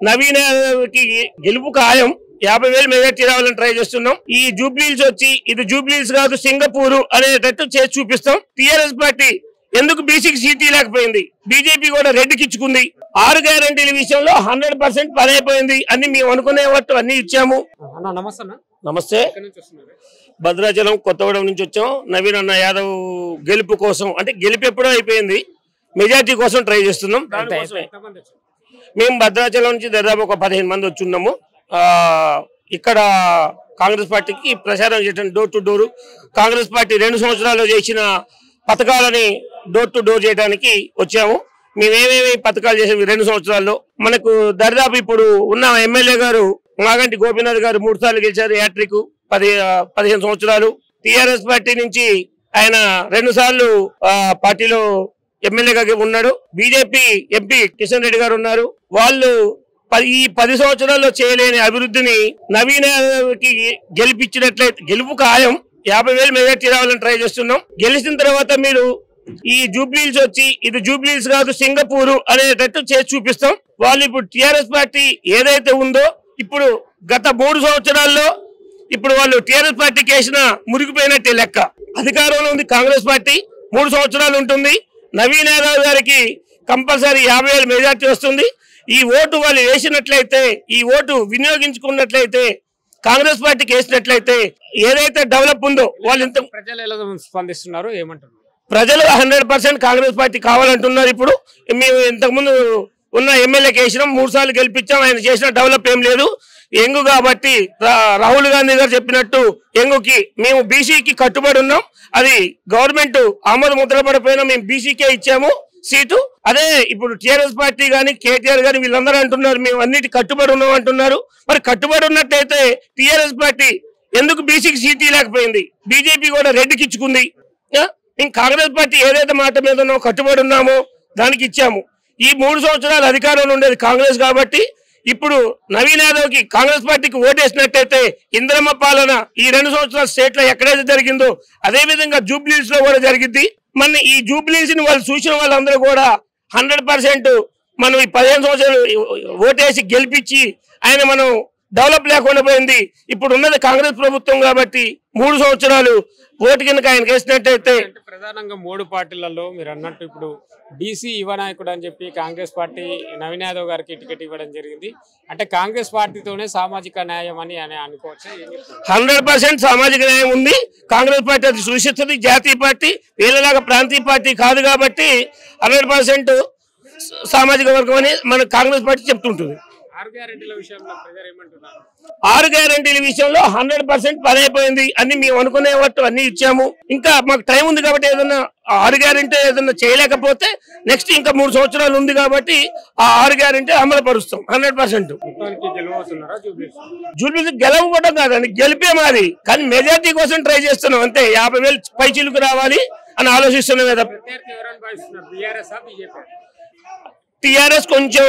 నవీన్ గెలుపు ఖాయం 50,000 మెజార్టీ రావాలని ట్రై చేస్తున్నాం. ఈ జూబ్లీస్ వచ్చి ఇది జూబ్లీస్ కాదు సింగపూర్ అనేటట్టు చేసి చూపిస్తాం. టిఆర్ఎస్ పార్టీ ఎందుకు బీసీకి సీటీ లేకపోయింది, బీజేపీ కూడా రెడ్డికి ఇచ్చుకుంది. 6 గ్యారంటీల విషయంలో 100% పని అయిపోయింది. అన్ని మేము అనుకునే వాటి అన్ని ఇచ్చాము. నమస్తే, భద్రాచలం కొత్తగూడెం నుంచి వచ్చాం. నవీన్ అన్న యాదవ్ గెలుపు కోసం, అంటే గెలుపు ఎప్పుడో అయిపోయింది, మెజార్టీ కోసం ట్రై చేస్తున్నాం. మేము భద్రాచలం నుంచి దాదాపు ఒక 15 మంది వచ్చున్నాము. ఇక్కడ కాంగ్రెస్ పార్టీకి ప్రచారం చేయడం door to door. Congress party 2 సంవత్సరాల్లో చేసిన పథకాలని డోర్ టు డోర్ చేయడానికి వచ్చాము. మేమేమేమి పథకాలు చేసాము 2 సంవత్సరాల్లో. మనకు దరిదాపు ఇప్పుడు ఉన్న ఎమ్మెల్యే గారు మాగంటి గోపీనాథ్ గారు 3 సార్లు గెలిచారు, హ్యాట్రిక్, 15 సంవత్సరాలు. టిఆర్ఎస్ పార్టీ నుంచి ఆయన 2 సార్లు పార్టీలో ఎమ్మెల్యేగా ఉన్నాడు. బీజేపీ ఎంపీ కిషన్ రెడ్డి గారు ఉన్నారు. వాళ్ళు ఈ 10 సంవత్సరాల్లో చేయలేని అభివృద్ధిని నవీన్ కి గెలిపించినట్లయితే గెలుపు ఖాయం 50,000 మెజార్టీ రావాలని ట్రై చేస్తున్నాం. గెలిచిన తర్వాత మీరు ఈ జూబ్లీస్ వచ్చి ఇది జూబ్లీస్ కాదు సింగపూర్ అనేటట్టు చేసి చూపిస్తాం. వాళ్ళు ఇప్పుడు టిఆర్ఎస్ పార్టీ ఏదైతే ఉందో ఇప్పుడు గత 3 సంవత్సరాల్లో ఇప్పుడు వాళ్ళు టిఆర్ఎస్ పార్టీకి వేసిన మురిగిపోయినట్టే లెక్క. అధికారంలో ఉంది కాంగ్రెస్ పార్టీ, 3 సంవత్సరాలు ఉంటుంది. నవీన్ యాదవ్ గారికి కంపల్సరీ 50,000 మెజార్టీ వస్తుంది. ఈ ఓటు వాళ్ళు వేసినట్లయితే, ఈ ఓటు వినియోగించుకున్నట్లయితే, కాంగ్రెస్ పార్టీకి వేసినట్లయితే ఏదైతే డెవలప్ ఉందో వాళ్ళు ఇంత ప్రజలు ఎలా స్పందిస్తున్నారు, ఏమంటారు? ప్రజలు 100% కాంగ్రెస్ పార్టీ కావాలంటున్నారు. ఇప్పుడు మేము ఇంతకుముందు ఉన్న ఎమ్మెల్యేకి వేసినాం, 3 సార్లు గెలిపించాం. ఆయన చేసిన డెవలప్ ఏం లేదు. ఎంగు కాబట్టి రాహుల్ గాంధీ గారు చెప్పినట్టు ఎంగుకి మేము బీసీకి కట్టుబడి ఉన్నాం. అది గవర్నమెంట్ ఆమోద ముద్ర పడిపోయినా మేము బీసీకే ఇచ్చాము సీటు. అదే ఇప్పుడు టిఆర్ఎస్ పార్టీ గాని కేటీఆర్ గాని వీళ్ళందరూ అంటున్నారు మేము అన్నిటి కట్టుబడి ఉన్నాం అంటున్నారు. మరి కట్టుబడి ఉన్నట్టయితే టిఆర్ఎస్ పార్టీ ఎందుకు బీసీకి సీటీ లేకపోయింది, బీజేపీ కూడా రెడ్డికి ఇచ్చుకుంది. మేము కాంగ్రెస్ పార్టీ ఏదైతే మాట మీద ఉన్నామో కట్టుబడి ఉన్నామో దానికి ఇచ్చాము. ఈ 3 సంవత్సరాలు అధికారంలో ఉండేది కాంగ్రెస్ కాబట్టి ఇప్పుడు నవీన్ యాదవ్ కి కాంగ్రెస్ పార్టీకి ఓటేసినట్టయితే ఇందిరమ్మ పాలన ఈ 2 సంవత్సరాల స్టేట్ లో ఎక్కడైతే జరిగిందో అదే విధంగా జూబ్లీస్ లో కూడా జరిగింది. మన ఈ జూబ్లీస్ ని వాళ్ళు చూసిన వాళ్ళందరూ కూడా 100% మనం ఈ 15 సంవత్సరాలు ఓటేసి గెలిపించి ఆయన మనం డెవలప్ లేకుండా పోయింది. ఇప్పుడు ఉన్నది కాంగ్రెస్ ప్రభుత్వం కాబట్టి 3 సంవత్సరాలు ఓటు కింద ఆయన వేసినట్టయితే ప్రధానంగా 3 పార్టీలలో మీరు అన్నట్టు ఇప్పుడు బీసీ యువ నాయకుడు అని చెప్పి కాంగ్రెస్ పార్టీ నవీన్ యాదవ్ గారికి టికెట్ ఇవ్వడం జరిగింది. అంటే కాంగ్రెస్ పార్టీతోనే సామాజిక న్యాయం అని అనుకోవచ్చు. 100% సామాజిక న్యాయం ఉంది. కాంగ్రెస్ పార్టీ అది సూచిస్తుంది. జాతీయ పార్టీ వీళ్ళలాగా ప్రాంతీయ పార్టీ కాదు కాబట్టి 100% సామాజిక వర్గం అని మన కాంగ్రెస్ పార్టీ చెప్తుంటుంది. 6 గ్యారంటీల విషయంలో ప్రజలు ఏమంటున్నారు? 6 గ్యారంటీల విషయంలో 100% పని అయిపోయింది. అన్ని మేము అనుకునే వాటి అన్ని ఇచ్చాము. ఇంకా మాకు టైం ఉంది కాబట్టి ఏదన్నా 6 గ్యారంటీ ఏదన్నా చేయలేకపోతే నెక్స్ట్ ఇంకా 3 సంవత్సరాలు ఉంది కాబట్టి ఆ 6 గ్యారంటీ అమలు పరుస్తాం 100%. జూబ్లీస్ గెలవడం కాదండి, గెలిపే మాది. కానీ మెజార్టీ కోసం ట్రై చేస్తున్నాం అంతే. 50,000 పైచిలుకు రావాలి అని ఆలోచిస్తున్నాం కదా. టిఆర్ఎస్ కొంచెం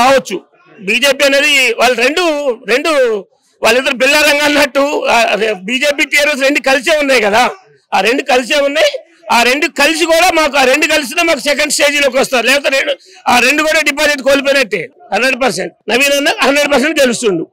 రావచ్చు, బీజేపీ అనేది వాళ్ళు రెండు వాళ్ళిద్దరు బిల్లారంగా అన్నట్టు బీజేపీ టిఆర్ఎస్ 2 కలిసే ఉన్నాయి కదా. ఆ 2 కలిసే ఉన్నాయి. ఆ 2 కలిసి కూడా మాకు ఆ 2 కలిసినా మాకు సెకండ్ స్టేజ్ లోకి వస్తారు. లేకపోతే ఆ 2 కూడా డిపాజిట్ కోల్పోయినట్టే. 100% నవీన్ అన్న 100% గెలుస్తుండు.